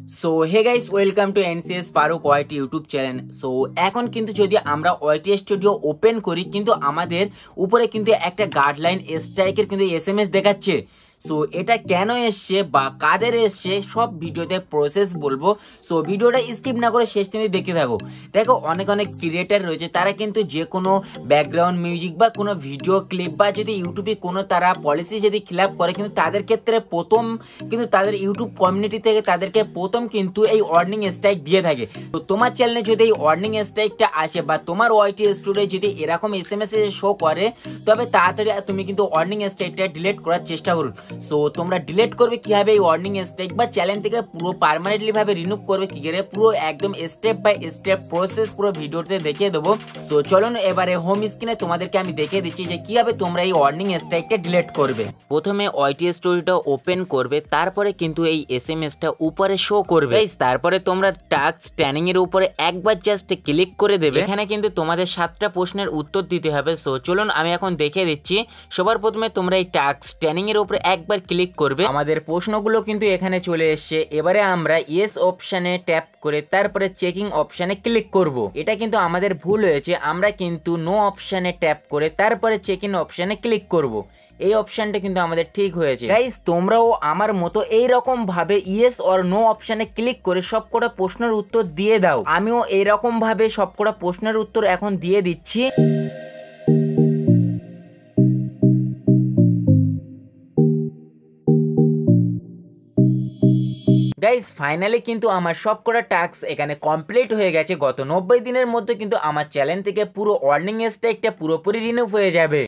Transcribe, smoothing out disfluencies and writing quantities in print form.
So hey guys, welcome to NCS Farooq YT YouTube channel. So এখন কিন্তু যদি আমরা ওয়াইটি স্টুডিও ওপেন করি, কিন্তু আমাদের উপরে কিন্তু একটা গাইডলাইন স্ট্রাইকের কিন্তু এসএমএস দেখাচ্ছে। সো এটা কেন এসছে বা কাদের এসছে সব ভিডিওতে প্রসেস বলবো। সো ভিডিওটা স্কিপ না করে শেষ দিনে দেখতে থাকো। দেখো, অনেক অনেক ক্রিয়েটার রয়েছে, তারা কিন্তু যে কোনো ব্যাকগ্রাউন্ড মিউজিক বা কোনো ভিডিও ক্লিপ বা যদি ইউটিউবে কোনো তারা পলিসি যদি খিলাপ করে, কিন্তু তাদের ক্ষেত্রে প্রথম কিন্তু তাদের ইউটিউব কমিউনিটি থেকে তাদেরকে প্রথম কিন্তু এই ওয়ার্নিং স্ট্রাইক দিয়ে থাকে। তো তোমার চ্যানেলে যদি এই ওয়ার্নিং স্ট্রাইকটা আসে বা তোমার ওয়াইটি স্টুডিও যদি এরকম এসএমএস শো করে, তবে তাড়াতাড়ি তুমি কিন্তু ওয়ার্নিং স্ট্রাইকটা ডিলিট করার চেষ্টা করুন। সো তোমরা ডিলিট করবে কিভাবে এই ওয়ার্নিং স্ট্রাইক বা চ্যানেল থেকে পুরো পার্মানেন্টলি ভাবে রিমুভ করবে কি করে, পুরো একদম স্টেপ বাই স্টেপ প্রসেস পুরো ভিডিওতে দেখিয়ে দেবো। সো চলুন এবারে হোম স্ক্রিনে তোমাদেরকে আমি দেখিয়ে দিচ্ছি যে কিভাবে তোমরা এই ওয়ার্নিং স্ট্রাইকটা ডিলিট করবে। প্রথমে ওয়াইটি স্টোরিটা ওপেন করবে, তারপরে কিন্তু এই এসএমএসটা উপরে শো করবে। তারপরে তোমরা টাস্ক ট্রেনিং এর উপরে একবার জাস্ট ক্লিক করে দেবে। এখানে কিন্তু তোমাদের 7টা প্রশ্নের উত্তর দিতে হবে। সো চলুন আমি এখন দেখিয়ে দিচ্ছি। সবার প্রথমে তোমরা এই টাস্ক ট্রেনিং এর উপরে একবার ক্লিক করবে। আমাদের প্রশ্নগুলো কিন্তু এখানে চলে এসছে। এবারে আমরা ইয়েস অপশানে ট্যাপ করে তারপরে চেকিং অপশানে ক্লিক করব। এটা কিন্তু আমাদের ভুল হয়েছে, আমরা কিন্তু নো অপশানে ট্যাপ করে তারপরে চেকিং অপশানে ক্লিক করব। এই অপশানটা কিন্তু আমাদের ঠিক হয়েছে। গাইস, তোমরাও আমার মতো এইরকম ভাবে ইয়েস অর নো অপশানে ক্লিক করে সবকটা প্রশ্নের উত্তর দিয়ে দাও। আমিও এইরকম ভাবে সবকটা প্রশ্নের উত্তর এখন দিয়ে দিচ্ছি। গাইস, ফাইনালি কিন্তু আমার সবকটা টাস্ক এখানে কমপ্লিট হয়ে গেছে। গত 90 দিনের মধ্যে কিন্তু আমার চ্যানেল থেকে পুরো ওয়ার্নিং স্ট্রাইকটা পুরোপুরি রিমুভ হয়ে যাবে।